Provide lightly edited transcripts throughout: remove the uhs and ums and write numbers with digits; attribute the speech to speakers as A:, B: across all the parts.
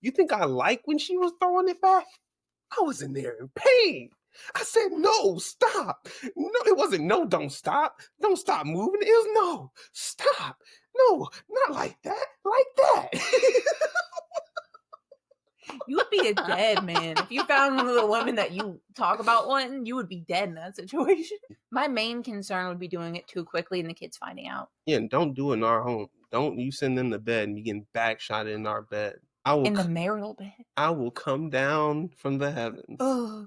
A: You think I like when she was throwing it back? I was in there in pain. I said, no, stop. No, it wasn't no, don't stop. Don't stop moving. It was no, stop. No, not like that. Like that.
B: You would be a dead man. If you found one of the women that you talk about wanting, you would be dead in that situation. My main concern would be doing it too quickly and the kids finding out.
A: Yeah, and don't do it in our home. Don't you send them to bed and you getting backshotted in our bed.
B: In the marital bed?
A: I will come down from the heavens.
B: Oh.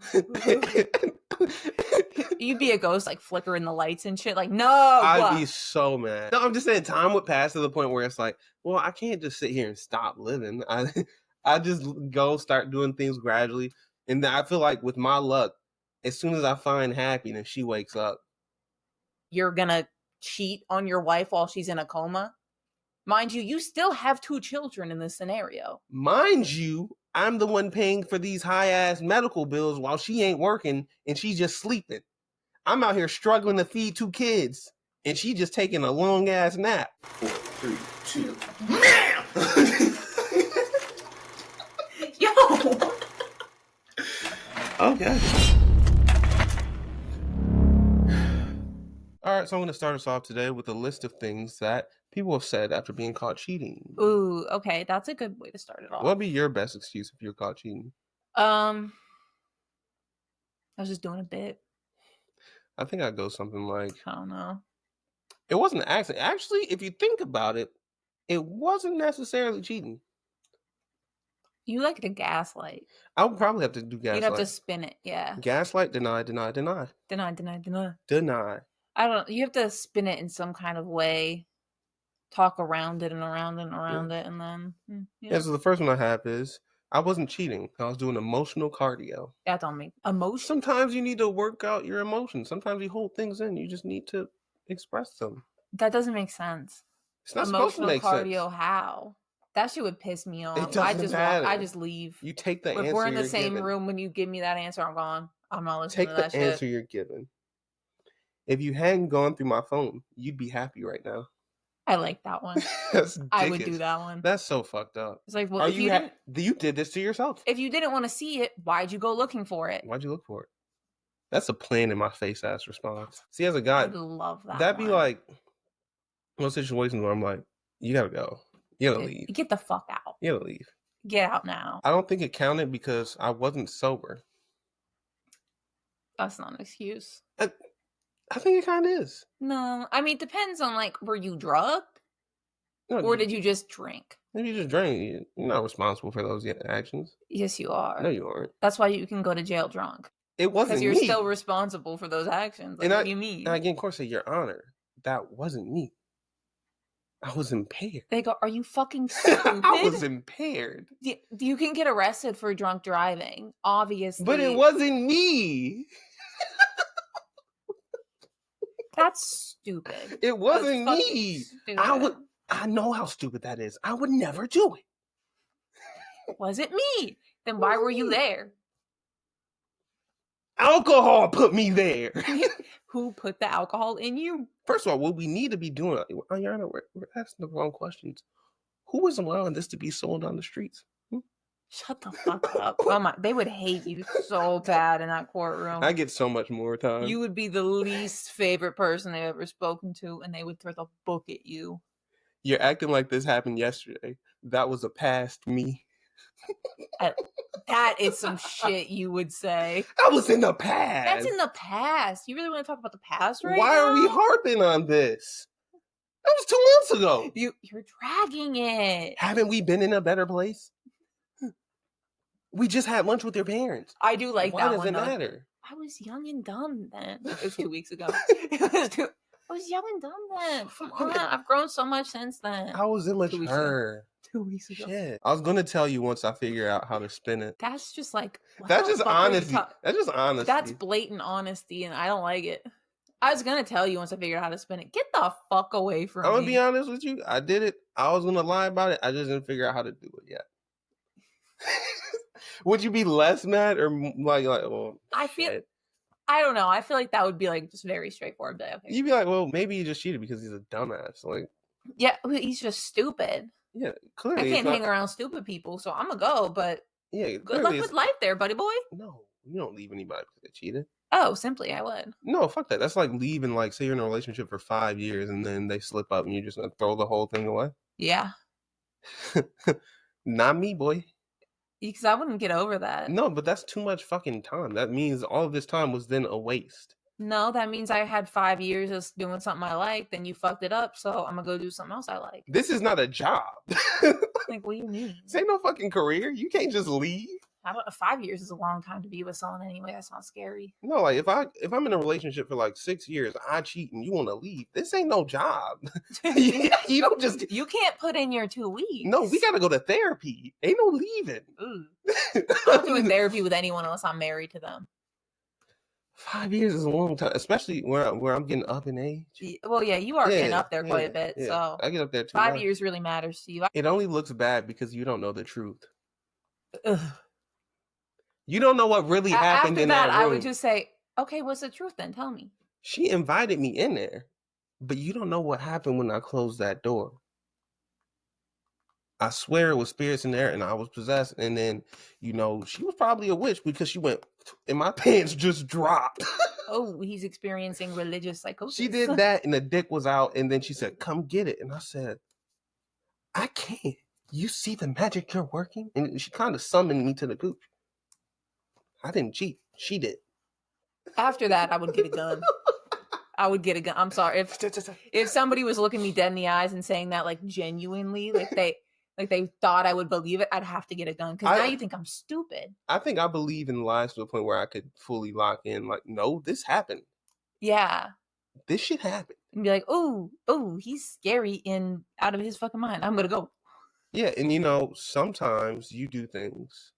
B: You'd be a ghost, like flickering the lights and shit. Like, no.
A: I'd be so mad. No, I'm just saying time would pass to the point where it's like, well, I can't just sit here and stop living. I just go start doing things gradually. And then I feel like with my luck, as soon as I find happiness, she wakes up.
B: You're going to cheat on your wife while she's in a coma? Mind you, you still have 2 children in this scenario.
A: Mind you, I'm the one paying for these high-ass medical bills while she ain't working and she's just sleeping. I'm out here struggling to feed 2 kids and she just taking a long-ass nap. 4, 3, 2, BAM!
B: Yo!
A: Okay. All right, so I'm going to start us off today with a list of things that people have said after being caught cheating.
B: Ooh, okay, that's a good way to start it off.
A: What would be your best excuse if you're caught cheating?
B: I was just doing a bit.
A: I think I'd go something like,
B: I don't know.
A: It wasn't an accident. Actually, if you think about it, it wasn't necessarily cheating.
B: You like to gaslight.
A: I would probably have to do gaslight.
B: You'd have to spin it, yeah.
A: Gaslight, deny, deny, deny.
B: Deny, deny, deny.
A: Deny.
B: You have to spin it in some kind of way. Talk around it and around it and around it, and then...
A: Yeah, so the first one I have is, I wasn't cheating. I was doing emotional cardio.
B: That don't make... Emotion?
A: Sometimes you need to work out your emotions. Sometimes you hold things in. You just need to express them.
B: That doesn't make sense.
A: It's not supposed to make sense.
B: Emotional cardio, how? That shit would piss me off.
A: It doesn't matter.
B: I just leave.
A: You take the answer.
B: If we're in the
A: you're
B: same
A: given.
B: room when you give me that answer, I'm gone. I'm not listening to that shit.
A: Take the answer you're given. If you hadn't gone through my phone, you'd be happy right now.
B: I like that one.
A: That's
B: I would do that one.
A: That's so fucked up.
B: It's like, well,
A: you did this to yourself.
B: If you didn't want to see it, why'd you go looking for it?
A: Why'd you look for it? That's a plain in my face ass response. See, as a guy,
B: I love that.
A: That'd be like those situations where I'm like, you gotta go. You gotta leave.
B: Get the fuck out.
A: You gotta leave.
B: Get out now.
A: I don't think it counted because I wasn't sober.
B: That's not an excuse.
A: I think it kind of is.
B: No, I mean, it depends on, like, were you drugged?
A: No,
B: or did you just drink?
A: If you just drank, you're not responsible for those actions.
B: Yes, you are.
A: No, you aren't.
B: That's why you can go to jail drunk.
A: It wasn't me.
B: Because you're still responsible for those actions. Like, what do you mean?
A: And again, of course, Your Honor, that wasn't me. I was impaired.
B: They go, are you fucking stupid?
A: I was impaired.
B: You can get arrested for drunk driving, obviously.
A: But it wasn't me.
B: That's stupid.
A: It wasn't me.
B: Stupid.
A: I know how stupid that is. I would never do it.
B: Was it me? Then why were you there?
A: Alcohol put me there.
B: Who put the alcohol in you?
A: First of all, what we need to be doing, Your Honor, we're asking the wrong questions. Who is allowing this to be sold on the streets?
B: Shut the fuck up. Oh my, they would hate you so bad in that courtroom.
A: I get so much more time.
B: You would be the least favorite person they've ever spoken to, and they would throw the book at you.
A: You're acting like this happened yesterday. That was a past me.
B: That is some shit you would say.
A: I was in the past.
B: That's in the past. You really want to talk about the past right
A: Why
B: now?
A: are we harping on this? That was 2 months ago.
B: You're dragging it.
A: Haven't we been in a better place? We just had lunch with your parents.
B: I do like that one.
A: Why does it matter?
B: I was young and dumb then. It was 2 weeks ago. I was young and dumb then. Come on, I've grown so much since then.
A: I was immature.
B: 2 weeks ago.
A: Shit. I was gonna tell you once I figure out how to spin it.
B: That's just like
A: that's just honesty. That's just honesty.
B: That's blatant honesty, and I don't like it. I was gonna tell you once I figured out how to spin it. Get the fuck away from me.
A: I'm gonna be honest with you. I did it. I was gonna lie about it. I just didn't figure out how to do it yet. Would you be less mad or like well?
B: I don't know. I feel like that would be like just very straightforward. But okay.
A: You'd be like, well, maybe he just cheated because he's a dumbass. Like,
B: yeah, he's just stupid.
A: Yeah,
B: I
A: clearly it's
B: can't
A: not.
B: hang around stupid people, so I'm gonna go. But
A: Yeah,
B: good
A: clearly
B: luck
A: it's
B: with life, there, buddy boy.
A: no. You don't leave anybody because they cheated.
B: Oh, simply, I would.
A: No, fuck that. That's like leaving. Like, say you're in a relationship for 5 years and then they slip up and you're just gonna throw the whole thing away.
B: Yeah,
A: Not me, boy.
B: because I wouldn't get over that.
A: No, but that's too much fucking time. That means all of this time was then a waste.
B: No, that means I had 5 years of doing something I like, then you fucked it up, so I'm gonna go do something else I like.
A: This is not a job.
B: Like, what do you mean?
A: This ain't no fucking career. You can't just leave.
B: How about 5 years is a long time to be with someone anyway. That sounds scary.
A: No, like if I'm in a relationship for like 6 years, I cheat and you want to leave. This ain't no job. You don't just.
B: You can't put in your 2 weeks.
A: No, we gotta go to therapy. Ain't no leaving.
B: Ooh. I'm not doing therapy with anyone unless I'm married to them.
A: 5 years is a long time, especially where I'm getting up in age.
B: Well, yeah, you are getting up there quite a bit.
A: Yeah.
B: So
A: I get up there too.
B: 5 years really matters to you.
A: It only looks bad because you don't know the truth.
B: Ugh.
A: You don't know what really happened
B: After
A: in
B: that,
A: that room.
B: I would just say, okay, what's the truth then? Tell me.
A: She invited me in there, but you don't know what happened when I closed that door. I swear it was spirits in there and I was possessed. And then, she was probably a witch because she went and my pants just dropped.
B: Oh, he's experiencing religious psychosis.
A: She did that and the dick was out. And then she said, come get it. And I said, I can't. You see the magic you're working? And she kind of summoned me to the gooch. I didn't cheat. She did.
B: After that, I would get a gun. I would get a gun. I'm sorry. If somebody was looking me dead in the eyes and saying that like genuinely, like they thought I would believe it, I'd have to get a gun because now you think I'm stupid.
A: I think I believe in lies to the point where I could fully lock in. Like, no, this happened.
B: Yeah.
A: This shit happened.
B: And be like, oh, he's scary and out of his fucking mind. I'm gonna go.
A: Yeah, and sometimes you do things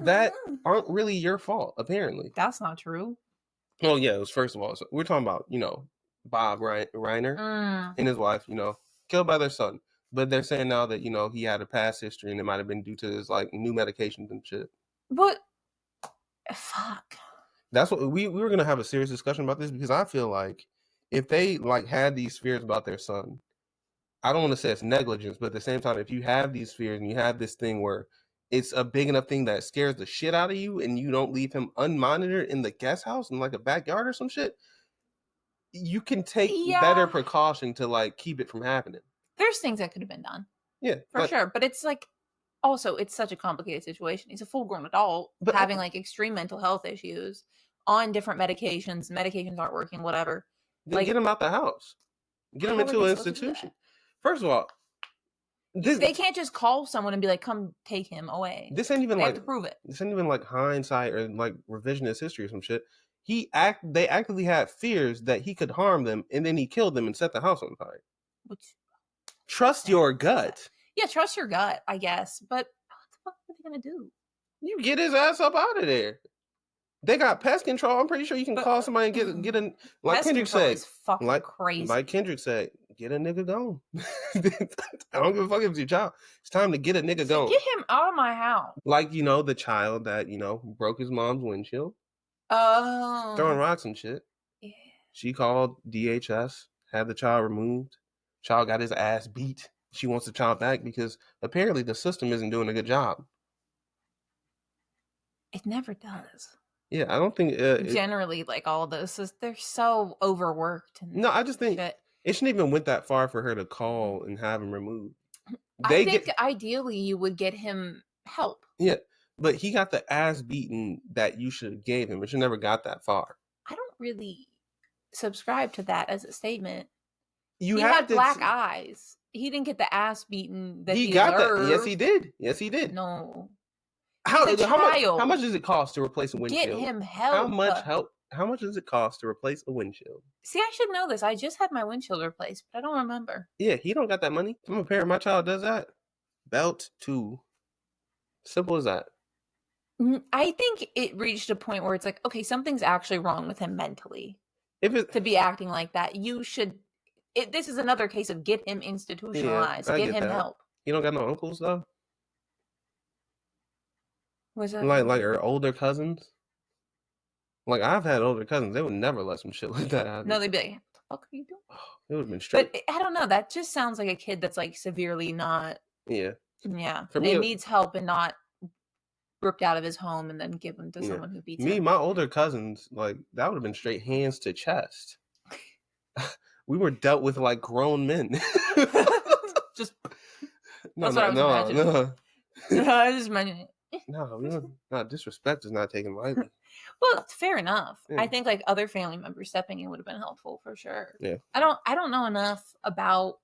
A: that aren't really your fault, apparently.
B: That's not true.
A: Well, yeah, it was first of all. So we're talking about, Bob Reiner and his wife, killed by their son. But they're saying now that, he had a past history and it might have been due to his like new medications and shit.
B: But fuck.
A: That's what we were gonna have a serious discussion about this because I feel like if they like had these fears about their son, I don't want to say it's negligence, but at the same time, if you have these fears and you have this thing where it's a big enough thing that scares the shit out of you and you don't leave him unmonitored in the guest house in like a backyard or some shit, you can take better precaution to like keep it from happening.
B: There's things that could have been done.
A: Yeah.
B: For sure. But it's like, also, it's such a complicated situation. He's a full-grown adult having like extreme mental health issues on different medications. Medications aren't working, whatever.
A: Then like, get him out the house. Get him into an institution. First of all,
B: they can't just call someone and be like, come take him away.
A: This ain't even
B: they
A: like
B: have to prove it.
A: This ain't even like hindsight or like revisionist history or some shit. They actively had fears that he could harm them, and then he killed them and set the house on fire. Trust your gut.
B: Yeah, trust your gut, I guess. But what the fuck are they gonna do?
A: You get his ass up out of there. They got pest control. I'm pretty sure you can call somebody and get a like Kendrick said.
B: Is fucking crazy.
A: Like Kendrick said, get a nigga gone. I don't give a fuck if it's your child. It's time to get a nigga gone.
B: Get him out of my house.
A: Like, the child that, broke his mom's windshield.
B: Oh.
A: Throwing rocks and shit.
B: Yeah.
A: She called DHS, had the child removed. Child got his ass beat. She wants the child back because apparently the system isn't doing a good job.
B: It never does.
A: Yeah, I don't think...
B: generally, like, all this they're so overworked.
A: No, I just think it shouldn't even went that far for her to call and have him removed.
B: I think ideally you would get him help.
A: Yeah, but he got the ass beaten that you should have gave him. It should never got that far.
B: I don't really subscribe to that as a statement.
A: He
B: had black eyes. He didn't get the ass beten that he
A: got
B: deserved.
A: that. Yes, he did. Yes, he did.
B: No.
A: How much does it cost to replace a windshield?
B: Get him help.
A: How much does it cost to replace a windshield?
B: See, I should know this. I just had my windshield replaced, but I don't remember.
A: Yeah, he don't got that money. I'm a parent. My child does that. Belt to. Simple as that.
B: I think it reached a point where it's like, okay, something's actually wrong with him mentally.
A: To
B: be acting like that, you should. This is another case of get him institutionalized.
A: Yeah,
B: get him help.
A: You don't got no uncles though.
B: What's that?
A: Like her older cousins. Like I've had older cousins, they would never let some shit like that happen.
B: No, they'd be like, fuck are you doing?
A: It would have been straight.
B: But I don't know. That just sounds like a kid that's like severely not.
A: Yeah.
B: Yeah.
A: For me,
B: it needs help and not ripped out of his home and then given to someone who beats him.
A: My older cousins, like that would have been straight hands to chest. We were dealt with like grown men.
B: Just
A: No,
B: that's what I was imagining.
A: no.
B: I just imagining.
A: No, disrespect is not taken lightly.
B: Well, fair enough.
A: Yeah.
B: I think like other family members stepping in would have been helpful for sure.
A: Yeah.
B: I don't know enough about.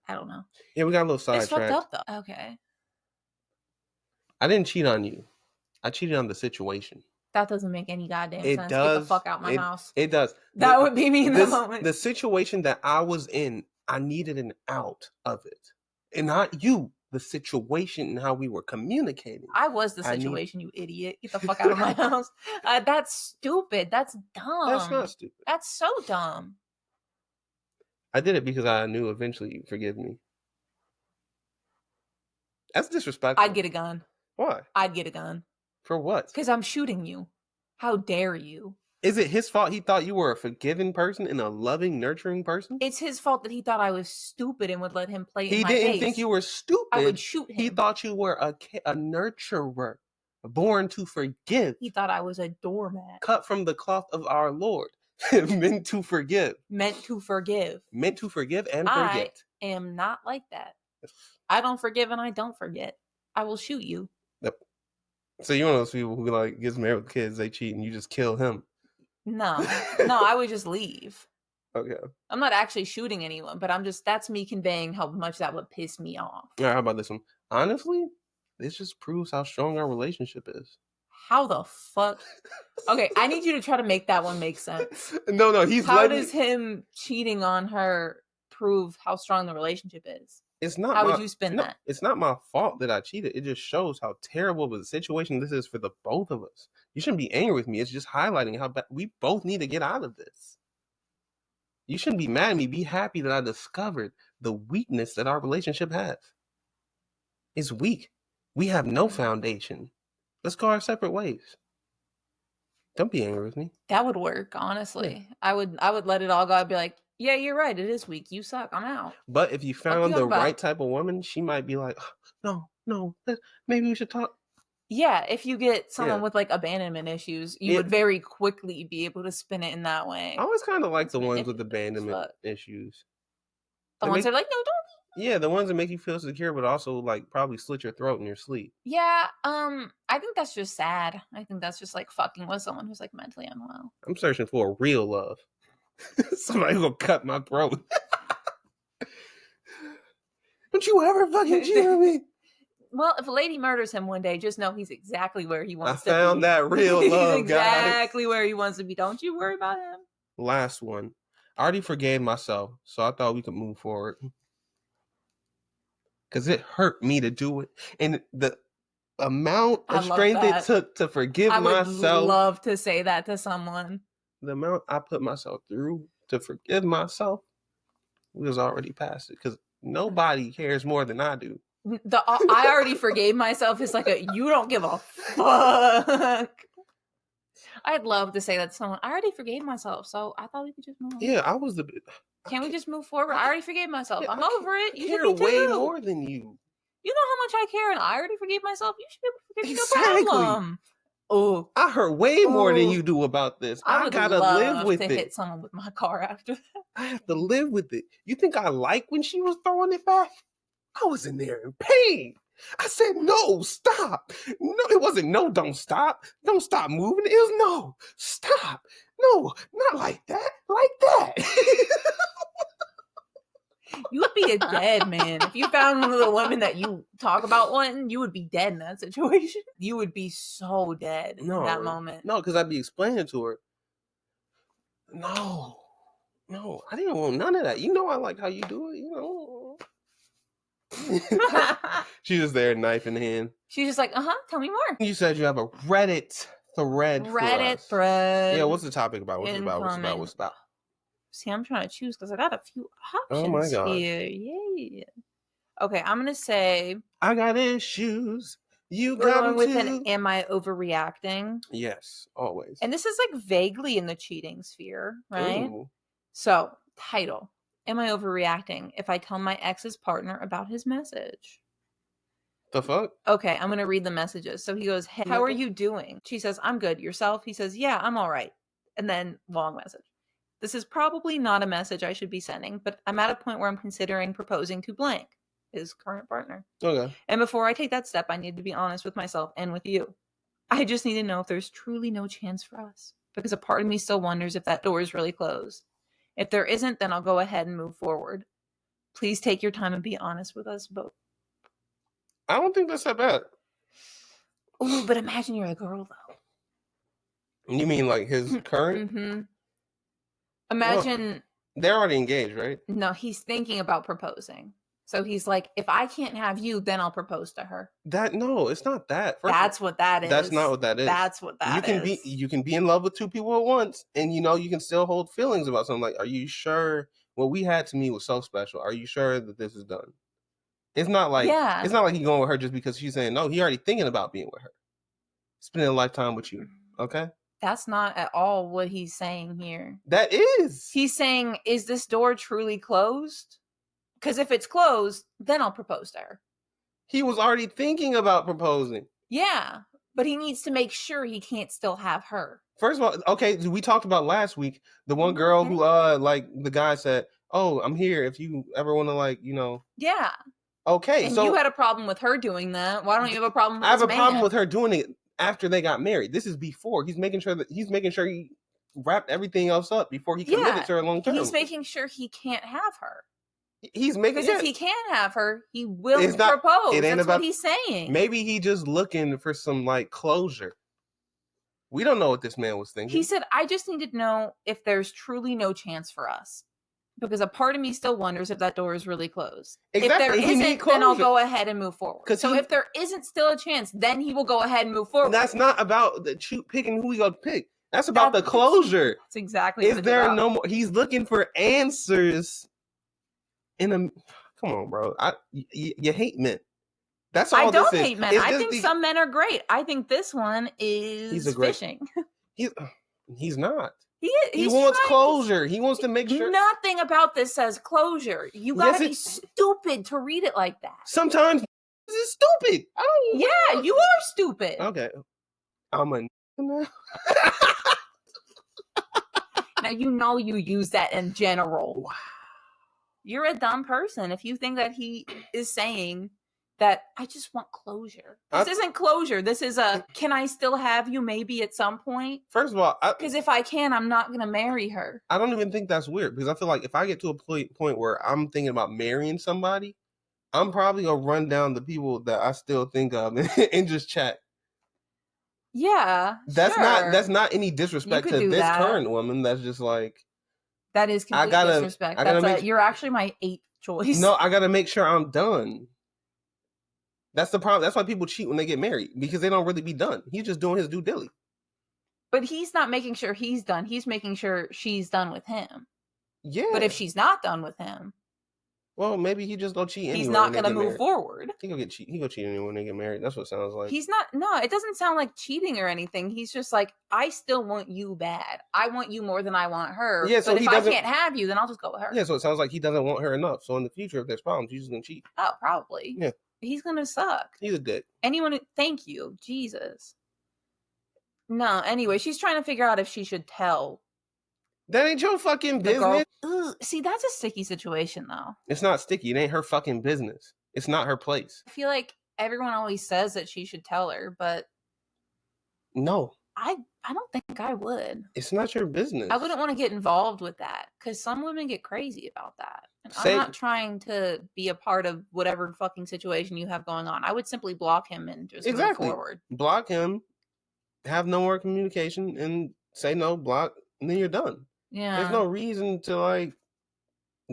B: I don't know.
A: Yeah, we got a little sidetracked.
B: It's fucked up though. Okay.
A: I didn't cheat on you. I cheated on the situation.
B: That doesn't make any goddamn
A: It
B: sense.
A: does.
B: Get the fuck out my house.
A: It does.
B: That would be me in the moment.
A: The situation that I was in, I needed an out of it. And not you. The situation and how we were communicating.
B: I was the situation, you idiot. Get the fuck out of my house. That's stupid. That's dumb.
A: That's not stupid.
B: That's so dumb.
A: I did it because I knew eventually you'd forgive me. That's disrespectful.
B: I'd get a gun.
A: Why?
B: I'd get a gun.
A: For what?
B: Because I'm shooting you. How dare you?
A: Is it his fault he thought you were a forgiving person and a loving, nurturing person?
B: It's his fault that he thought I was stupid and would let him play in my face.
A: He didn't think you were stupid.
B: I would shoot him.
A: He thought you were a nurturer, born to forgive.
B: He thought I was a doormat.
A: Cut from the cloth of our Lord. Meant to forgive.
B: Meant to forgive.
A: Meant to forgive and forget.
B: I am not like that. I don't forgive and I don't forget. I will shoot you.
A: Yep. So you're one of those people who like gets married with kids, they cheat, and you just kill him.
B: No, I would just leave.
A: Okay.
B: I'm not actually shooting anyone, but that's me conveying how much that would piss me off.
A: All right, how about this one? Honestly, this just proves how strong our relationship is.
B: How the fuck? Okay, I need you to try to make that one make sense.
A: No,
B: How does him cheating on her prove how strong the relationship is?
A: It's not.
B: How would you spin that?
A: It's not my fault that I cheated. It just shows how terrible of a situation this is for the both of us. You shouldn't be angry with me. It's just highlighting how bad we both need to get out of this. You shouldn't be mad at me. Be happy that I discovered the weakness that our relationship has. It's weak. We have no foundation. Let's go our separate ways. Don't be angry with me.
B: That would work, honestly. Yeah. I would let it all go. I'd be like, yeah, you're right. It is weak. You suck. I'm out.
A: But if you found the right type of woman, she might be like, no, maybe we should talk.
B: Yeah, if you get someone with like abandonment issues, you would very quickly be able to spin it in that way.
A: I always kind of like the ones with abandonment issues.
B: The ones that are like, no, don't.
A: Yeah, the ones that make you feel secure, but also like probably slit your throat in your sleep.
B: Yeah, I think that's just sad. I think that's just like fucking with someone who's like mentally unwell.
A: I'm searching for a real love. Somebody gonna cut my throat. Don't you ever fucking cheat on me?
B: Well, if a lady murders him one day, just know he's exactly where he wants to be.
A: I found that real love,
B: he's exactly where he wants to be. Don't you worry about him.
A: Last one. I already forgave myself, so I thought we could move forward. Because it hurt me to do it. And the amount of strength it took to forgive myself.
B: I would love to say that to someone.
A: The amount I put myself through to forgive myself was already past it. Because nobody cares more than I do.
B: I already forgave myself is like you don't give a fuck. I'd love to say that to someone. I already forgave myself, so I thought we could just move on.
A: Yeah, I was the...
B: Can we just move forward? I already forgave myself. I'm over it. You
A: should be way more than you.
B: You know how much I care, and I already forgave myself. You should be able to forgive me, no problem. Oh,
A: I heard way more than you do about this. I gotta live with it.
B: Hit someone with my car after that.
A: I have to live with it. You think I like when she was throwing it back? I was in there in pain. I said, no, stop. No, it wasn't no, don't stop. Don't stop moving. It was no, stop. No, not like that. Like that.
B: You would be a dead man. If you found one of the women that you talk about wanting, you would be dead in that situation. You would be so dead in that moment.
A: No, because I'd be explaining to her. No, I didn't want none of that. You know I like how you do it, you know. She's just there, knife in hand.
B: She's just like, tell me more.
A: You said you have a Reddit thread. Yeah, what's the topic about? What's it about?
B: See, I'm trying to choose because I got a few options here. Yeah. Okay, I'm gonna say
A: I got issues. You
B: got them with an am I overreacting?
A: Yes, always.
B: And this is like vaguely in the cheating sphere, right?
A: Ooh.
B: So, title. Am I overreacting if I tell my ex's partner about his message?
A: The fuck?
B: Okay, I'm going to read the messages. So he goes, hey, how are you doing? She says, I'm good. Yourself? He says, yeah, I'm all right. And then long message. This is probably not a message I should be sending, but I'm at a point where I'm considering proposing to blank, his current partner.
A: Okay.
B: And before I take that step, I need to be honest with myself and with you. I just need to know if there's truly no chance for us, because a part of me still wonders if that door is really closed. If there isn't, then I'll go ahead and move forward. Please take your time and be honest with us both.
A: I don't think that's that bad.
B: Ooh, but imagine you're a girl, though.
A: You mean like his current?
B: Mm-hmm. Imagine...
A: Well, they're already engaged, right?
B: No, he's thinking about proposing. So he's like, if I can't have you, then I'll propose to her.
A: No, it's not that.
B: That's what that is.
A: That's not what that is.
B: That's what that is.
A: You can be in love with two people at once, and you can still hold feelings about something. Like, are you sure what we had to me was so special? Are you sure that this is done? It's not like It's not like he's going with her just because she's saying no. He already thinking about being with her, spending a lifetime with you. Okay.
B: That's not at all what he's saying here.
A: That is.
B: He's saying, is this door truly closed? Because if it's closed, then I'll propose to her.
A: He was already thinking about proposing.
B: Yeah, but he needs to make sure he can't still have her.
A: First of all, okay, we talked about last week the one girl who like the guy said, "Oh, I'm here if you ever want to
B: Yeah.
A: Okay,
B: and
A: so
B: you had a problem with her doing that. Why don't you have a problem with
A: I have a
B: man?
A: problem with her doing it after they got married. This is before. He's making sure he wrapped everything else up before he committed to her long term.
B: He's making sure he can't have her.
A: He's making
B: because if he can have her, he will propose. That's what he's saying.
A: Maybe he just looking for some closure. We don't know what this man was thinking.
B: He said, I just need to know if there's truly no chance for us. Because a part of me still wonders if that door is really closed.
A: Exactly.
B: If there isn't, then I'll go ahead and move forward. So if there isn't still a chance, then he will go ahead and move forward.
A: That's not about picking who he gonna pick. That's about the closure.
B: That's exactly
A: what it's about. Is there no more? He's looking for answers. Come on, bro. You hate men. That's all.
B: I don't hate men. I think some men are great. I think this one is fishing.
A: He's not.
B: He
A: wants closure. He wants to make sure.
B: Nothing about this says closure. You gotta be stupid to read it like that.
A: Sometimes it's stupid.
B: Yeah, you are stupid.
A: Okay. I'm a now.
B: Now you use that in general.
A: Wow.
B: You're a dumb person if you think that he is saying that I just want closure. This isn't closure. This is can I still have you maybe at some point?
A: First of all,
B: because if I can, I'm not going to marry her.
A: I don't even think that's weird because I feel like if I get to a point where I'm thinking about marrying somebody, I'm probably going to run down the people that I still think of and just chat.
B: Yeah,
A: that's not any disrespect to this current woman. That's just
B: that is complete disrespect. You're actually my 8th choice.
A: No, I got to make sure I'm done. That's the problem. That's why people cheat when they get married because they don't really be done. He's just doing his due diligence.
B: But he's not making sure he's done. He's making sure she's done with him.
A: Yeah.
B: But if she's not done with him,
A: well, maybe he just go cheat anyway.
B: He's not going to move forward.
A: He go cheat anyway when they get married. That's what it sounds like.
B: He's not. No, it doesn't sound like cheating or anything. He's just like, I still want you bad. I want you more than I want her.
A: Yeah. So
B: but if I can't have you, then I'll just go with her.
A: Yeah. So it sounds like he doesn't want her enough. So in the future, if there's problems, he's just going to cheat.
B: Oh, probably.
A: Yeah.
B: He's going to suck.
A: He's a dick.
B: Thank you. Jesus. No, anyway, she's trying to figure out if she should tell.
A: That ain't your fucking business.
B: See, that's a sticky situation, though.
A: It's not sticky. It ain't her fucking business. It's not her place.
B: I feel like everyone always says that she should tell her, but...
A: No.
B: I don't think I would.
A: It's not your business.
B: I wouldn't want to get involved with that, because some women get crazy about that. And I'm not trying to be a part of whatever fucking situation you have going on. I would simply block him and just move forward.
A: Block him, have no more communication, and say no, block, and then you're done.
B: Yeah.
A: There's no reason to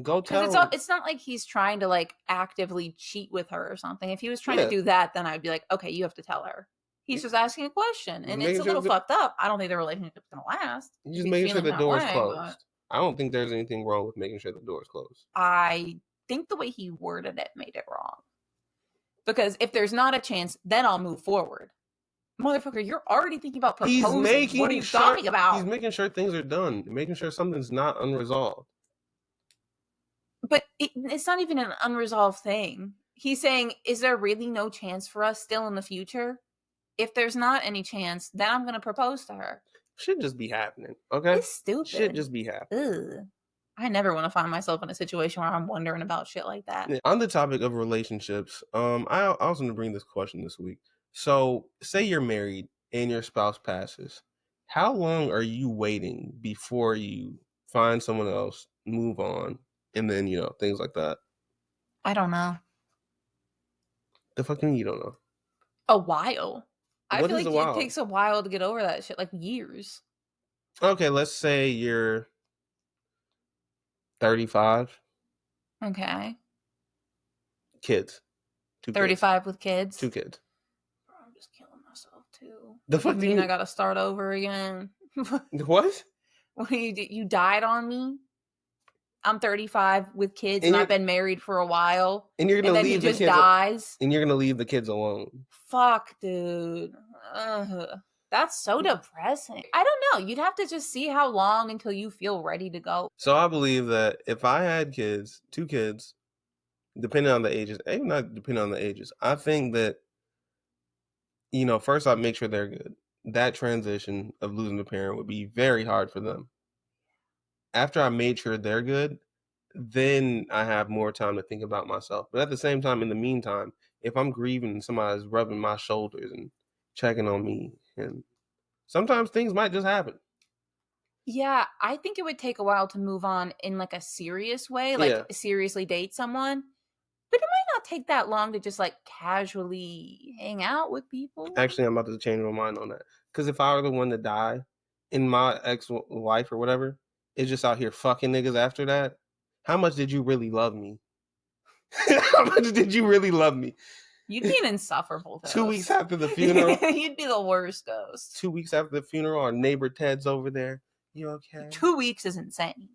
A: go tell.
B: Because it's not like he's trying to actively cheat with her or something. If he was trying to do that, then I'd be like, okay, you have to tell her. He's just asking a question, and it's a little fucked up. I don't think the relationship's gonna last.
A: He's just making sure the door is closed. I don't think there's anything wrong with making sure the door is closed.
B: I think the way he worded it made it wrong. Because if there's not a chance, then I'll move forward. Motherfucker, you're already thinking about
A: He's
B: proposing.
A: making
B: What are you
A: sure,
B: talking about?
A: He's making sure things are done, making sure something's not unresolved.
B: But it's not even an unresolved thing. He's saying, is there really no chance for us still in the future? If there's not any chance, then I'm going to propose to her.
A: Should just be happening, okay?
B: It's stupid.
A: Should just be happening.
B: Ugh. I never want to find myself in a situation where I'm wondering about shit like that.
A: Yeah. On the topic of relationships, I was going to bring this question this week. So, say you're married and your spouse passes. How long are you waiting before you find someone else, move on, and then, things like that?
B: I don't know.
A: The fuck you don't know?
B: A while. I
A: What
B: feel
A: is
B: like
A: a while?
B: it takes a while to get over that shit, like years.
A: Okay, let's say you're 35.
B: Okay.
A: Kids. 2
B: 35 with kids.
A: 2 kids.
B: Bro, I'm just killing myself too.
A: The fuck
B: You
A: do you
B: mean I
A: mean?
B: gotta start over again?
A: What?
B: What you died on me? I'm 35 with kids
A: And
B: and I've been married for a while.
A: And you're
B: And
A: gonna
B: then he
A: leave the
B: just
A: kids.
B: dies.
A: And you're gonna leave the kids alone.
B: Fuck, dude. That's so depressing. I don't know. You'd have to just see how long until you feel ready to go.
A: So I believe that if I had kids, 2 kids, depending on the ages, even not depending on the ages, I think that, first I'd make sure they're good. That transition of losing a parent would be very hard for them. After I made sure they're good, then I have more time to think about myself. But at the same time, in the meantime, if I'm grieving and somebody's rubbing my shoulders and checking on me, and sometimes things might just happen.
B: Yeah, I think it would take a while to move on in like a serious way, like seriously date someone. But it might not take that long to just like casually hang out with people.
A: Actually, I'm about to change my mind on that. Because if I were the one to die and my ex-wife or whatever is just out here fucking niggas after that, how much did you really love me? How much did you really love me?
B: You'd be an insufferable ghost.
A: 2 weeks after the funeral.
B: You'd be the worst ghost.
A: 2 weeks after the funeral, our neighbor Ted's over there. You okay?
B: 2 weeks is insane.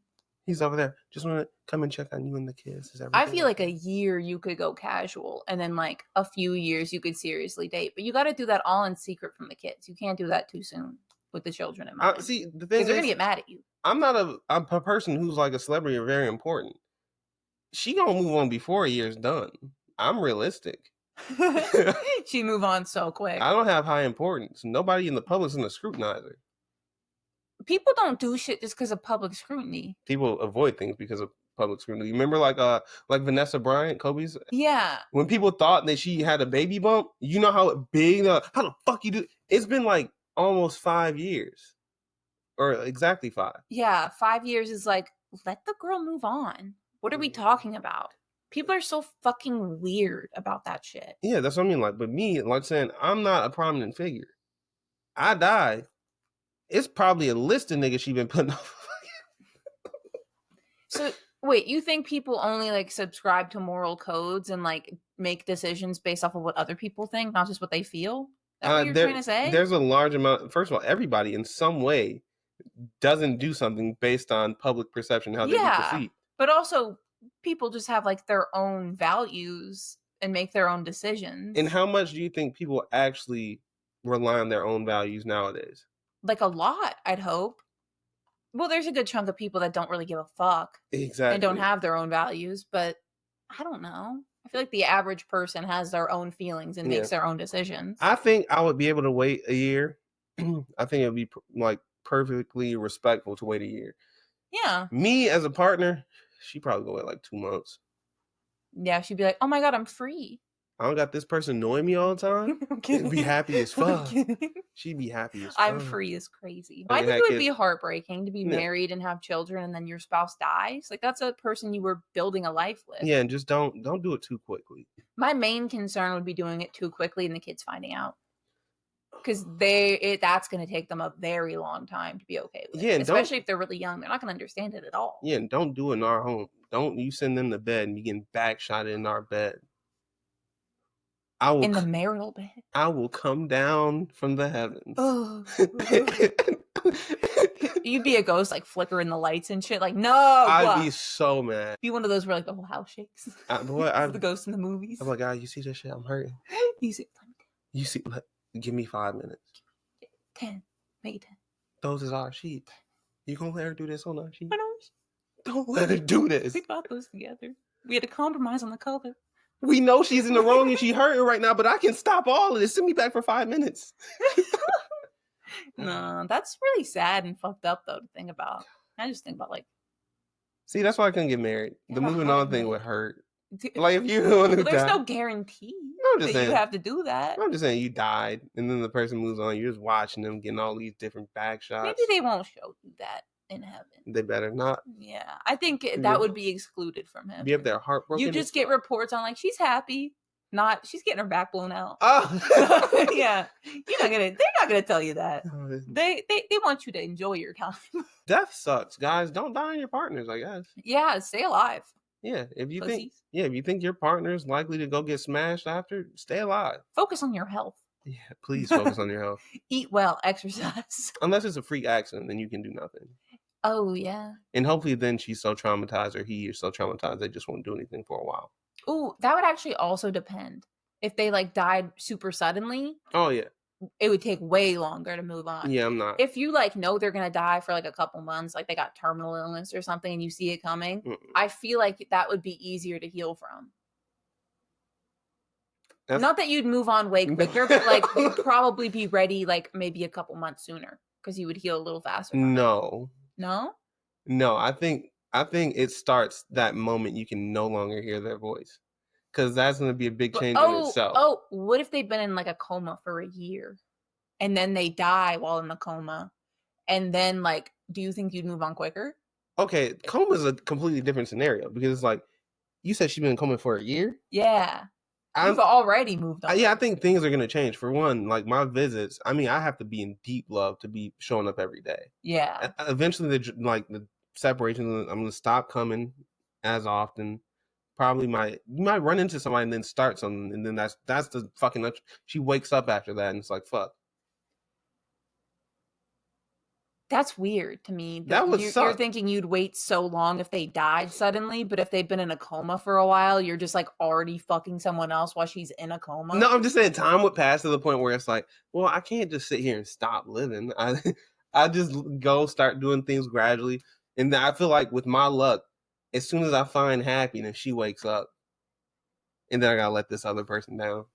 A: He's over there. Just want to come and check on you and the kids. Is everything
B: I feel like
A: okay?
B: a year you could go casual, and then like a few years you could seriously date. But you got to do that all in secret from the kids. You can't do that too soon with the children in mind.
A: See, the thing
B: because
A: is,
B: they're gonna get mad at you.
A: I'm a person who's like a celebrity or very important. She gonna move on before a year's done. I'm realistic.
B: She move on so quick.
A: I don't have high importance. Nobody in the public's gonna scrutinize her.
B: People don't do shit just because of public scrutiny.
A: People avoid things because of public scrutiny. You remember like Vanessa Bryant, Kobe's?
B: Yeah.
A: When people thought that she had a baby bump, you know how big, how the fuck you do? It's been like almost 5 years. Or exactly 5.
B: Yeah, 5 years is like, let the girl move on. What are we talking about? People are so fucking weird about that shit.
A: Yeah, that's what I mean. Like, but me, like saying, I'm not a prominent figure. I die. It's probably a list of niggas she been putting off.
B: So wait, you think people only like subscribe to moral codes and like make decisions based off of what other people think, not just what they feel? That's what you're trying to say?
A: There's a large amount. First of all, everybody in some way doesn't do something based on public perception, how they be perceived.
B: But also, people just have like their own values and make their own decisions.
A: And how much do you think people actually rely on their own values nowadays?
B: Like a lot, I'd hope. Well, there's a good chunk of people that don't really give a fuck.
A: Exactly.
B: And don't have their own values, but I don't know. I feel like the average person has their own feelings and makes their own decisions.
A: I think I would be able to wait a year. I think it would be like perfectly respectful to wait a year.
B: Yeah.
A: Me as a partner, she probably go wait like 2 months.
B: Yeah, she'd be like, "Oh my god, I'm free.
A: I don't got this person annoying me all the time."
B: She'd
A: be happy as fuck. She'd be happy as fuck.
B: I'm free is crazy. I think it would be heartbreaking to be married and have children and then your spouse dies. Like that's a person you were building a life with.
A: Yeah, and just don't do it too quickly.
B: My main concern would be doing it too quickly and the kids finding out. Because that's going to take them a very long time to be okay with. Yeah, especially if they're really young. They're not going to understand it at all.
A: Yeah, and don't do it in our home. Don't you send them to bed and you getting backshot in our bed.
B: In the marital bed.
A: I will come down from the heavens.
B: Oh. You'd be a ghost like flickering the lights and shit. Like, no.
A: I'd be so mad.
B: Be one of those where like the whole house shakes.
A: The ghost
B: in the movies.
A: I'm like, God, you see this shit? I'm hurting.
B: You see,
A: Give me 5 minutes.
B: 10. Make it 10.
A: Those is our sheets. You gonna let her do this on our sheets?
B: I know.
A: Don't let her do this.
B: We got those together. We had to compromise on the color.
A: We know she's in the wrong and she hurting right now, but I can stop all of this. Send me back for 5 minutes.
B: No, that's really sad and fucked up though to think about. I just think about like.
A: See, that's why I couldn't get married. The
B: Have a
A: moving
B: heart
A: on thing
B: attack.
A: would hurt. Like if you're the one who
B: Well, there's
A: died.
B: no guarantee
A: I'm just
B: that
A: saying.
B: you have to do that.
A: I'm just saying you died, and then the person moves on. You're just watching them getting all these different back shots.
B: Maybe they won't show you that in heaven.
A: They better not.
B: Yeah, I think that would be excluded from heaven.
A: Be up there heartbroken.
B: You just get reports on like she's happy, not she's getting her back blown out.
A: Oh.
B: Yeah, they're not gonna tell you that. They want you to enjoy your time.
A: Death sucks, guys. Don't die on your partners, I guess.
B: Yeah, stay alive.
A: Yeah, if you
B: Pussies.
A: think your partner's likely to go get smashed after, stay alive.
B: Focus on your health.
A: Yeah, please focus on your health.
B: Eat well, exercise.
A: Unless it's a freak accident, then you can do nothing.
B: Oh yeah.
A: And hopefully then she's so traumatized or he is so traumatized they just won't do anything for a while.
B: Ooh, that would actually also depend. If they like died super suddenly,
A: Oh yeah.
B: it would take way longer to move on.
A: Yeah, I'm not.
B: If you like know they're gonna die for like a couple months, like they got terminal illness or something and you see it coming, I feel like that would be easier to heal from. Not that you'd move on way quicker, but like you'd probably be ready like maybe a couple months sooner because you would heal a little faster.
A: No.
B: No?
A: I think it starts that moment you can no longer hear their voice. Because that's going to be a big change in itself.
B: Oh, what if they've been in like a coma for a year and then they die while in the coma? And then like, do you think you'd move on quicker?
A: Okay, coma is a completely different scenario because it's like, you said she's been in coma for a year?
B: Yeah. You've already moved on.
A: Yeah, I think things are going to change. For one, like my visits, I mean, I have to be in deep love to be showing up every day.
B: Yeah.
A: Eventually, the separation, I'm going to stop coming as often. Probably you might run into somebody and then start something, and then that's the fucking. She wakes up after that, and it's like fuck.
B: That's weird to me.
A: That would suck.
B: You're thinking you'd wait so long if they died suddenly, but if they've been in a coma for a while, you're just like already fucking someone else while she's in a coma.
A: No, I'm just saying time would pass to the point where it's like, well, I can't just sit here and stop living. I just go start doing things gradually, and then I feel like with my luck, as soon as I find happiness, she wakes up. And then I gotta let this other person down.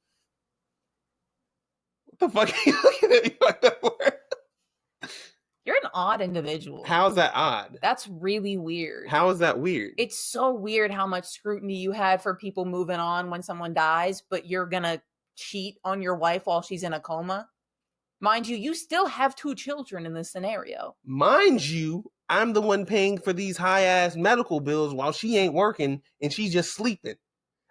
A: What the fuck are you looking at me like that for?
B: You're an odd individual.
A: How's that odd?
B: That's really weird.
A: How is that weird?
B: It's so weird how much scrutiny you had for people moving on when someone dies, but you're gonna cheat on your wife while she's in a coma. Mind you, you still have 2 children in this scenario.
A: Mind you, I'm the one paying for these high-ass medical bills while she ain't working and she's just sleeping.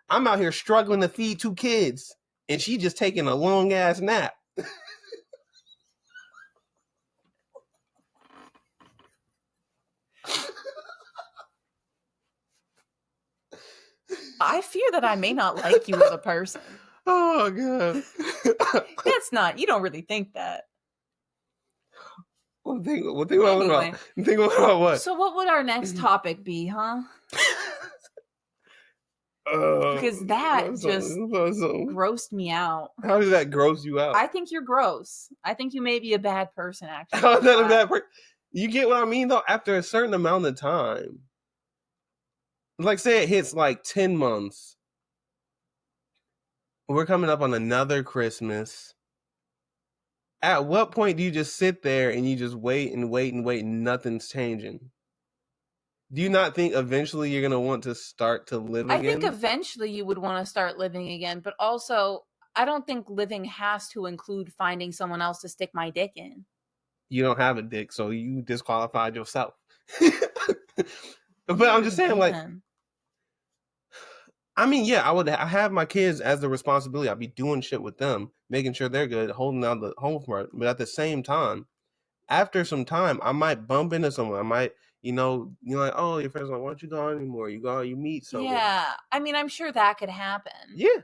A: I'm out here struggling to feed 2 kids and she just taking a long-ass nap.
B: I fear that I may not like you as a person.
A: Oh, God.
B: That's not, you don't really think that.
A: Think about what?
B: So what would our next topic be, huh? Because that just grossed me out.
A: How did that gross you out?
B: I think you're gross. I think you may be a bad person, actually.
A: How is that a bad person? You get what I mean, though? After a certain amount of time. Like, say it hits like 10 months. We're coming up on another Christmas. At what point do you just sit there and you just wait and wait and wait and nothing's changing? Do you not think eventually you're going to want to start to live again?
B: I think eventually you would want to start living again, but also I don't think living has to include finding someone else to stick my dick in.
A: You don't have a dick, so you disqualified yourself. But I'm just saying, like, I mean, yeah, I have my kids as the responsibility. I'd be doing shit with them, making sure they're good, holding down the home for it. But at the same time, after some time, I might bump into someone. I might, you're like, oh, your friend's like, why don't you go anymore? You go, you meet someone.
B: Yeah, I mean, I'm sure that could happen.
A: Yeah.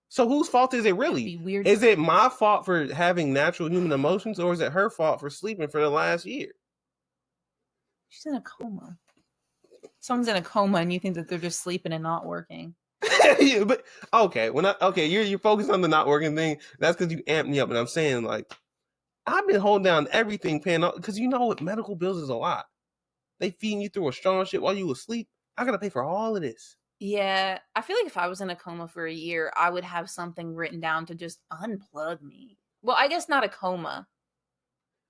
A: So whose fault is it really?
B: It'd be weird.
A: Is it my fault for having natural human emotions, or is it her fault for sleeping for the last year?
B: She's in a coma. Someone's in a coma and you think that they're just sleeping and not working.
A: Yeah, but okay, you're focused on the not working thing. That's because you amped me up, and I'm saying like I've been holding down everything, paying up because you know what, medical bills is a lot. They feeding you through a strong shit while you asleep. I gotta pay for all of this.
B: Yeah, I feel like if I was in a coma for a year, I would have something written down to just unplug me. Well, I guess not a coma.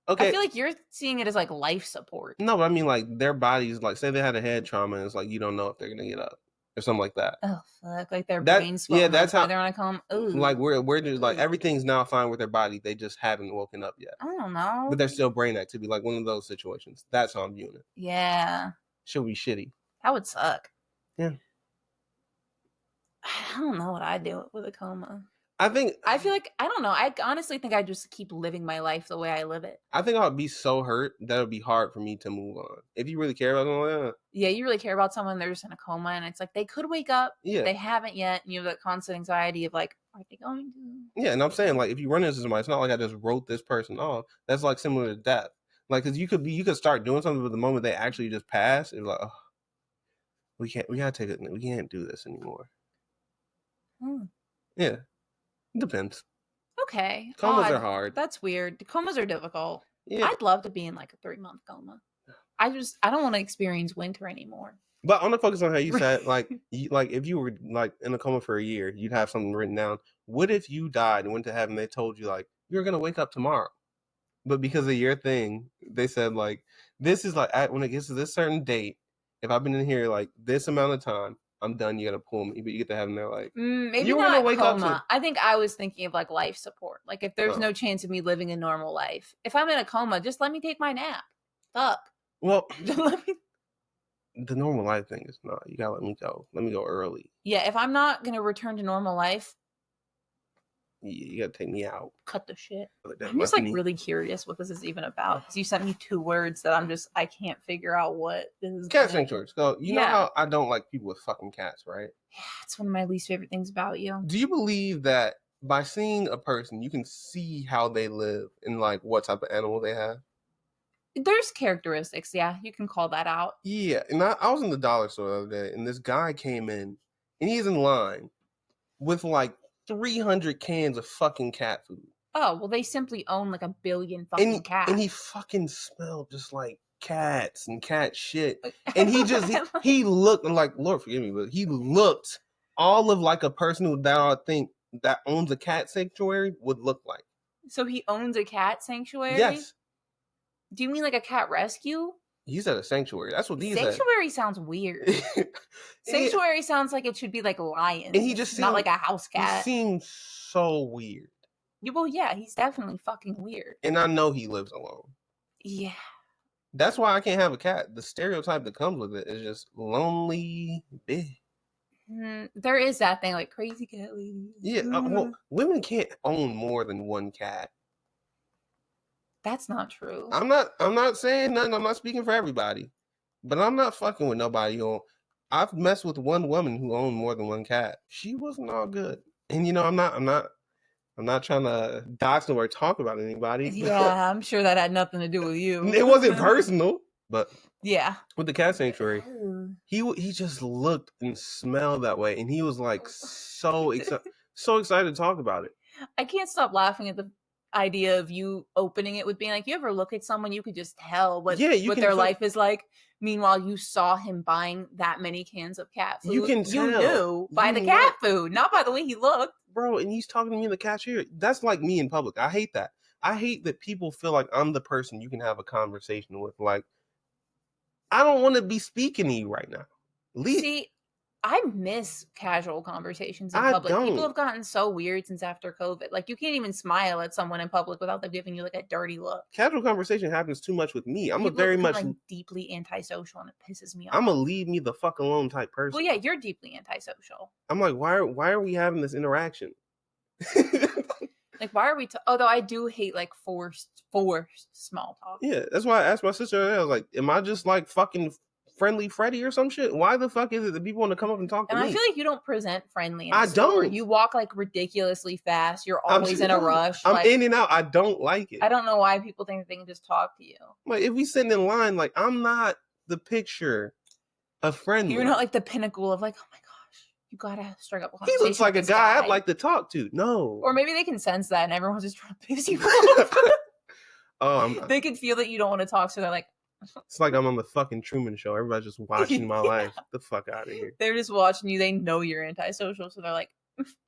A: Okay,
B: I feel like you're seeing it as like life support.
A: no, but I mean like their bodies, like say they had a head trauma, and it's like you don't know if they're gonna get up or something like that.
B: Oh fuck! Like their
A: That
B: brains
A: yeah,
B: swelling.
A: that's
B: That's why
A: how.
B: they're on a coma. Ooh,
A: Like we're just like
B: Ooh.
A: everything's now fine with their body. They just haven't woken up yet,
B: I don't know.
A: but they're still brain activity. Like one of those situations. That's how I'm viewing it.
B: Yeah,
A: Should be shitty.
B: that would suck.
A: Yeah.
B: I don't know what I'd do with a coma.
A: I
B: feel like I don't know. I honestly think I just keep living my life the way I live it.
A: I think I'd be so hurt that it'd be hard for me to move on. If you really care about someone,
B: Yeah, you really care about someone, they're just in a coma, and it's like they could wake up.
A: Yeah.
B: They haven't yet, and you have that constant anxiety of like, are they going to?
A: Yeah, and I'm saying like if you run into somebody, it's not like I just wrote this person off. That's like similar to death. Like, cause you could start doing something, but the moment they actually just pass, it's like, oh, we gotta take it. We can't do this anymore. Yeah, it depends.
B: Okay.
A: Comas are hard.
B: That's weird. Comas are difficult.
A: Yeah.
B: I'd love to be in like a 3-month coma. I don't want to experience winter anymore.
A: But I want to focus on how you said like if you were like in a coma for a year, you'd have something written down. What if you died and went to heaven? They told you like you're gonna wake up tomorrow, but because of your thing, they said like this is like when it gets to this certain date. If I've been in here like this amount of time, I'm done. You gotta pull me, but you get to heaven. They're like
B: maybe
A: you were
B: not
A: gonna wake
B: coma.
A: up.
B: I think I was thinking of like life support. Like if there's no chance of me living a normal life, if I'm in a coma, just let me take my nap. Fuck.
A: Well,
B: Just let me.
A: The normal life thing is not. You gotta let me go. Let me go early.
B: Yeah, if I'm not gonna return to normal life,
A: you gotta take me out.
B: Cut the shit.
A: Like
B: I'm just like really curious what this is even about. Because you sent me 2 words that I can't figure out what this is.
A: Cat sanctuaries. So you know how I don't like people with fucking cats, right?
B: Yeah, it's one of my least favorite things about you.
A: Do you believe that by seeing a person, you can see how they live and like what type of animal they have?
B: There's characteristics, yeah, you can call that out.
A: Yeah, and I was in the dollar store the other day, and this guy came in, and he's in line with like 300 cans of fucking cat food.
B: Oh, well, they simply own like 1 billion fucking cats.
A: And he fucking smelled just like cats and cat shit. And he looked like, Lord forgive me, but he looked all of like a person that I think that owns a cat sanctuary would look like.
B: So he owns a cat sanctuary?
A: Yes.
B: Do you mean like a cat rescue?
A: He's at a sanctuary. That's what these
B: sanctuary sounds weird. Sanctuary sounds like it should be like lions.
A: And he just
B: not like a house cat.
A: He seems so weird.
B: Well, yeah, he's definitely fucking weird.
A: And I know he lives alone.
B: Yeah.
A: That's why I can't have a cat. The stereotype that comes with it is just lonely, big.
B: There is that thing like crazy cat lady.
A: Yeah, well, women can't own more than 1 cat.
B: That's not true.
A: I'm not saying nothing. I'm not speaking for everybody, but I'm not fucking with nobody who. I've messed with one woman who owned more than 1 cat. She wasn't all good, and you know I'm not trying to dox or talk about anybody.
B: Yeah, I'm sure that had nothing to do with you.
A: It wasn't personal, but
B: yeah.
A: With the cat sanctuary, he just looked and smelled that way, and he was like so excited to talk about it.
B: I can't stop laughing at the idea of you opening it with being like, you ever look at someone, you could just tell what their life is like. Meanwhile, you saw him buying that many cans of cat food.
A: You can tell.
B: You knew by the cat food, not by the way he looked.
A: Bro, and he's talking to me in the cashier. That's like me in public. I hate that. I hate that people feel like I'm the person you can have a conversation with. Like, I don't want to be speaking to you right now.
B: See, I miss casual conversations in public. People have gotten so weird since after COVID. Like, you can't even smile at someone in public without them giving you like a dirty look.
A: Casual conversation happens too much with me. I'm
B: deeply antisocial, and it pisses me off.
A: I'm a leave me the fuck alone type person.
B: Well, yeah, you're deeply antisocial.
A: I'm like, why are we having this interaction?
B: Like, why are we? Although I do hate like forced small talk.
A: Yeah, that's why I asked my sister. I was like, am I just like fucking Friendly Freddy or some shit? Why the fuck is it that people want to come up and talk to me?
B: And I feel like you don't present friendly.
A: I don't.
B: You walk like ridiculously fast. You're always in a rush.
A: I'm in and out. I don't like it.
B: I don't know why people think they can just talk to you.
A: Like, if we sitting in line, like, I'm not the picture of friendly.
B: You're not like the pinnacle of like, oh my gosh. You gotta strike up a
A: He
B: conversation.
A: looks like a
B: with this
A: guy I'd like to talk to. No.
B: Or maybe they can sense that and everyone's just trying to piss you off. They can feel that you don't want to talk, so they're like,
A: it's like I'm on the fucking Truman Show. Everybody's just watching my life. The fuck out of here.
B: They're just watching you. They know you're antisocial, so they're like,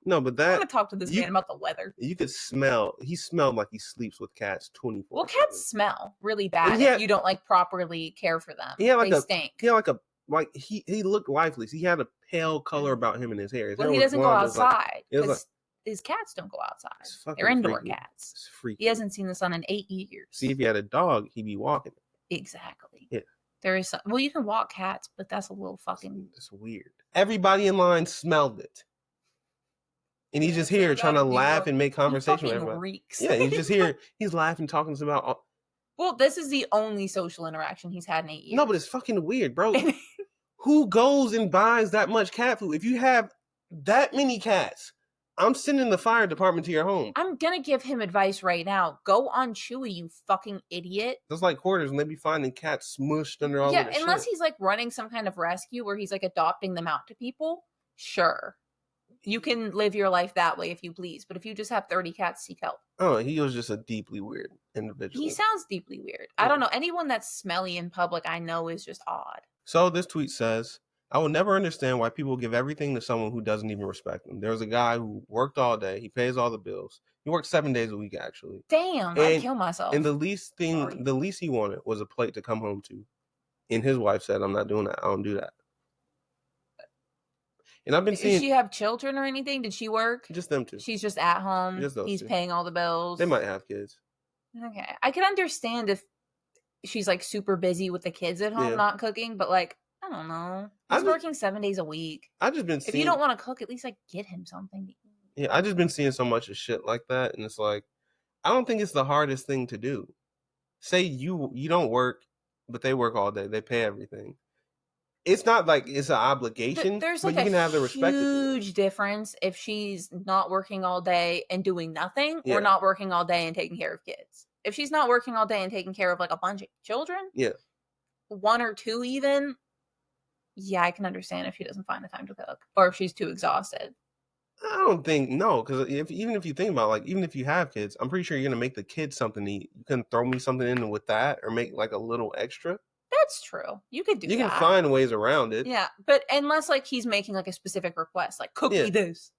A: no, but
B: I
A: that
B: want to talk to this man about the weather.
A: You could smell. He smelled like he sleeps with cats 24.
B: Well, cats smell really bad if you don't like properly care for them. They stink.
A: He had he looked lifeless. He had a pale color about him in his hair.
B: Well, he doesn't go outside because his cats don't go outside. They're indoor cats.
A: It's freaky.
B: He hasn't seen the sun in 8 years.
A: See, if he had a dog, he'd be walking.
B: Exactly.
A: Yeah.
B: There is well, you can walk cats, but that's a little fucking.
A: It's weird. Everybody in line smelled it. And he's just here trying to laugh and make conversation with everybody.
B: Reeks.
A: Yeah, he's just here. He's laughing, talking to us about.
B: Well, this is the only social interaction he's had in 8 years.
A: No, but it's fucking weird, bro. Who goes and buys that much cat food? If you have that many cats, I'm sending the fire department to your home.
B: I'm gonna give him advice right now. Go on Chewy, you fucking idiot.
A: That's like Hoarders, and they be finding cats smushed under all of the
B: unless
A: shit.
B: he's like running some kind of rescue where he's like adopting them out to people. Sure. You can live your life that way if you please, but if you just have 30 cats, seek help.
A: Oh, he was just a deeply weird individual.
B: He sounds deeply weird. Yeah. I don't know. Anyone that's smelly in public, I know is just odd.
A: So this tweet says, I will never understand why people give everything to someone who doesn't even respect them. There was a guy who worked all day. He pays all the bills. He worked 7 days a week, actually.
B: Damn, I'd kill myself.
A: And the least he wanted was a plate to come home to. And his wife said, I'm not doing that. I don't do that. And I've been seeing.
B: Does she have children or anything? Did she work?
A: Just them two.
B: She's just at home.
A: Just those
B: He's
A: two.
B: paying all the bills.
A: They might have kids.
B: Okay. I could understand if she's like super busy with the kids at home, not cooking, but like, I don't know. He's working 7 days a week.
A: I've just been seeing.
B: If you don't want to cook, at least like get him something to eat.
A: Yeah, I've just been seeing so much of shit like that. And it's like, I don't think it's the hardest thing to do. Say you don't work, but they work all day. They pay everything. It's not like it's an obligation,
B: there's
A: but
B: like
A: you can have the respect.
B: Huge difference if she's not working all day and doing nothing, or not working all day and taking care of kids. If she's not working all day and taking care of like a bunch of children, one or two even, I can understand if she doesn't find the time to cook, or if she's too exhausted.
A: I don't think because even if you think about like even if you have kids, I'm pretty sure you're gonna make the kids something to eat. You can throw me something in with that, or make like a little extra.
B: That's true. You could do that.
A: You can find ways around it.
B: Yeah, but unless like he's making like a specific request, like cook me this,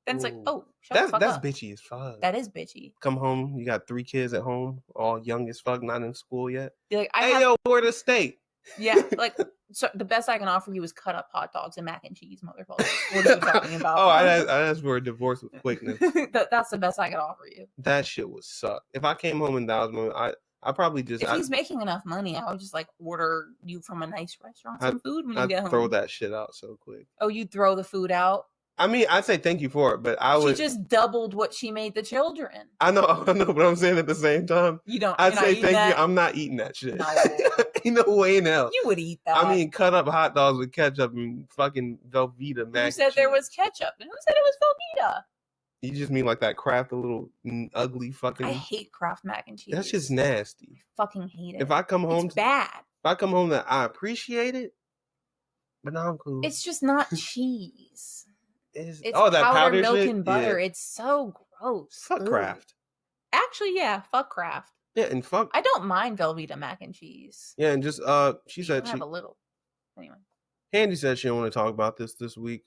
B: then it's like, oh, shut the fuck up.
A: Bitchy as fuck.
B: That is bitchy.
A: Come home, you got 3 kids at home, all young as fuck, not in school yet.
B: You're like,
A: where the steak?
B: Yeah, like so the best I can offer you is cut up hot dogs and mac and cheese, motherfucker. What are you talking about?
A: I asked for a divorce with quickness.
B: That's the best I could offer you.
A: That shit would suck. If I came home and that was my, I probably just.
B: If he's making enough money, I would just like order you from a nice restaurant some food when you get home.
A: I'd throw that shit out so quick.
B: Oh, you'd throw the food out?
A: I mean, I'd say thank you for it, but I would.
B: She just doubled what she made the children.
A: I know, but I'm saying at the same time.
B: You don't.
A: I'd say thank you. I'm not eating that shit.
B: No.
A: Ain't no way in hell.
B: You would eat that.
A: I mean, cut up hot dogs with ketchup and fucking Velveeta mac.
B: You said there was ketchup, and who said it was Velveeta?
A: You just mean like that Kraft, the little ugly fucking.
B: I hate Kraft mac and cheese.
A: That's just nasty.
B: I fucking hate it.
A: If I come home,
B: it's bad.
A: If I come home, that I appreciate it, but now I'm cool.
B: It's just not cheese.
A: It's
B: that
A: powdered
B: milk
A: shit?
B: And butter. Yeah. It's so gross.
A: Fuck Kraft.
B: Actually, yeah, fuck Kraft.
A: Yeah, and fuck.
B: I don't mind Velveeta mac and cheese.
A: Yeah, and just she said
B: she have a little. Anyway,
A: Handy said she don't want to talk about this week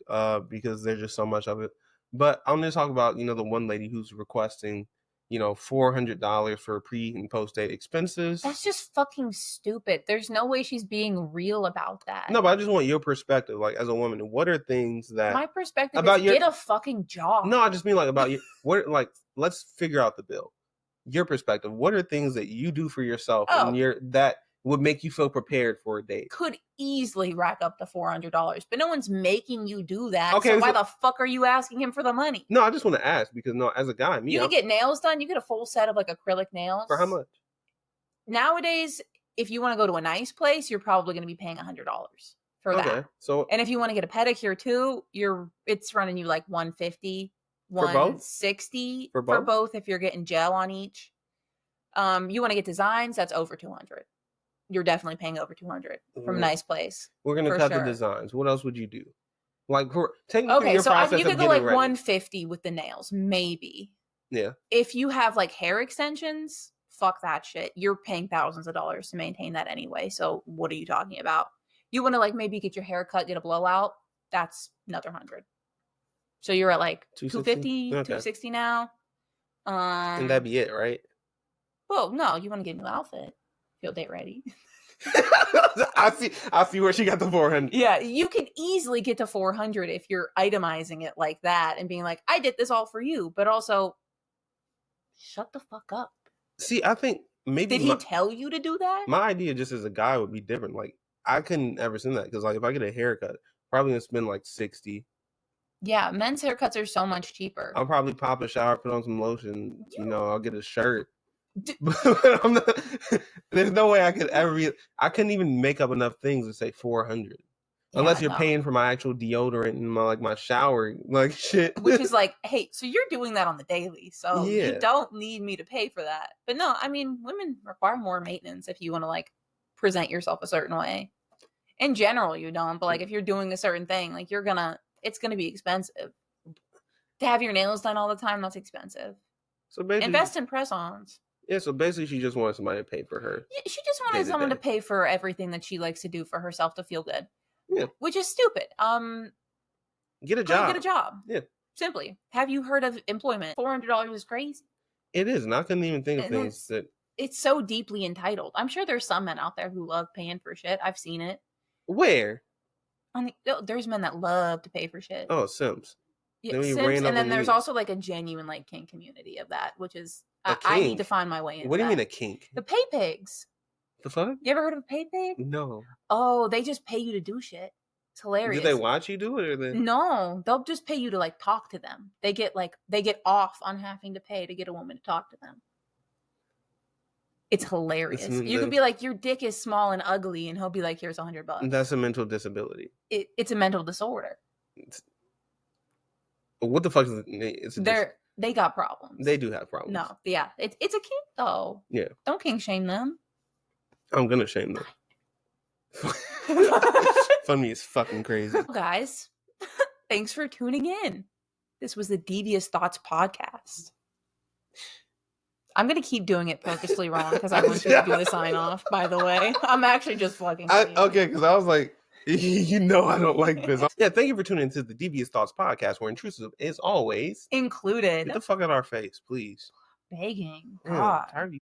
A: because there's just so much of it. But I'm going to talk about the one lady who's requesting $400 for pre and post date expenses.
B: That's just fucking stupid. There's no way she's being real about that.
A: No, but I just want your perspective, like as a woman. What are things that
B: my perspective about is get a fucking job?
A: No, I just mean like about your let's figure out the bill. Your perspective. What are things that you do for yourself and that would make you feel prepared for a date?
B: Could easily rack up to $400, but no one's making you do that. Okay, so why the fuck are you asking him for the money?
A: No, I just want to ask because as a guy,
B: you can get nails done. You get a full set of like acrylic nails.
A: For how much?
B: Nowadays, if you want to go to a nice place, you're probably going to be paying $100 for that.
A: So,
B: and if you want to get a pedicure too, it's running you like $150, $160 for both if you're getting gel on each. You want to get designs, that's over $200. You're definitely paying over $200 from a nice place.
A: We're gonna cut the designs. What else would you do? Like, take me through
B: Okay,
A: your
B: so
A: process
B: you
A: of
B: could go
A: getting
B: like
A: ready.
B: 150 with the nails, maybe.
A: Yeah.
B: If you have like hair extensions, fuck that shit. You're paying thousands of dollars to maintain that anyway. So what are you talking about? You want to like maybe get your hair cut, get a blowout. That's another 100. So you're at like 250, 260 now.
A: And that'd be it, right?
B: Well, no, you want to get a new outfit. Feel date ready.
A: I see where she got the 400.
B: Yeah, you can easily get to 400 if you're itemizing it like that and being like, I did this all for you, but also shut the fuck up.
A: See, I think maybe
B: did he tell you to do that?
A: My idea just as a guy would be different. Like, I couldn't ever send that because like if I get a haircut, probably gonna spend like 60.
B: Yeah, men's haircuts are so much cheaper.
A: I'll probably pop a shower, put on some lotion, I'll get a shirt. But there's no way I could ever I couldn't even make up enough things to say 400. Unless you're paying for my actual deodorant and my shower, like shit.
B: Which is like, hey, so you're doing that on the daily, so you don't need me to pay for that. But no, I mean, women require more maintenance if you want to like present yourself a certain way. In general, you don't, but like if you're doing a certain thing, like it's gonna be expensive. To have your nails done all the time, that's expensive.
A: So basically,
B: invest in press-ons.
A: Yeah, so basically she just wanted somebody to pay for her.
B: Yeah, she just wanted someone to pay for everything that she likes to do for herself to feel good.
A: Yeah.
B: Which is stupid.
A: Get a job.
B: Get a job.
A: Yeah.
B: Simply. Have you heard of employment? $400 is crazy.
A: It is, and I couldn't even think of things that...
B: It's so deeply entitled. I'm sure there's some men out there who love paying for shit. I've seen it.
A: Where?
B: There's men that love to pay for shit.
A: Oh, simps.
B: Yeah, simps, and then there's also like a genuine like kink community of that, which is I need to find my way into.
A: What do you mean a kink?
B: The pay pigs.
A: The fuck?
B: You ever heard of a pay pig?
A: No.
B: Oh, they just pay you to do shit. It's hilarious.
A: Do they watch you do it or they?
B: No, they'll just pay you to like talk to them. They get off on having to pay to get a woman to talk to them. It's hilarious. You could be like, your dick is small and ugly, and he'll be like, here's $100.
A: That's a mental disability.
B: It's a mental disorder.
A: What the fuck is it?
B: They got problems.
A: They do have problems.
B: No, yeah. It's a kink though.
A: Yeah.
B: Don't kink shame them.
A: I'm gonna shame them. Funny is fucking crazy.
B: Guys, thanks for tuning in. This was the Devious Thoughts podcast. I'm going to keep doing it purposely wrong because I want you to do the sign off, by the way. I'm actually just fucking
A: okay, because I was like, I don't like this. Yeah, thank you for tuning into the Devious Thoughts podcast, where intrusive is always
B: included.
A: Get the fuck out of our face, please.
B: Begging. God.
A: Tired of you.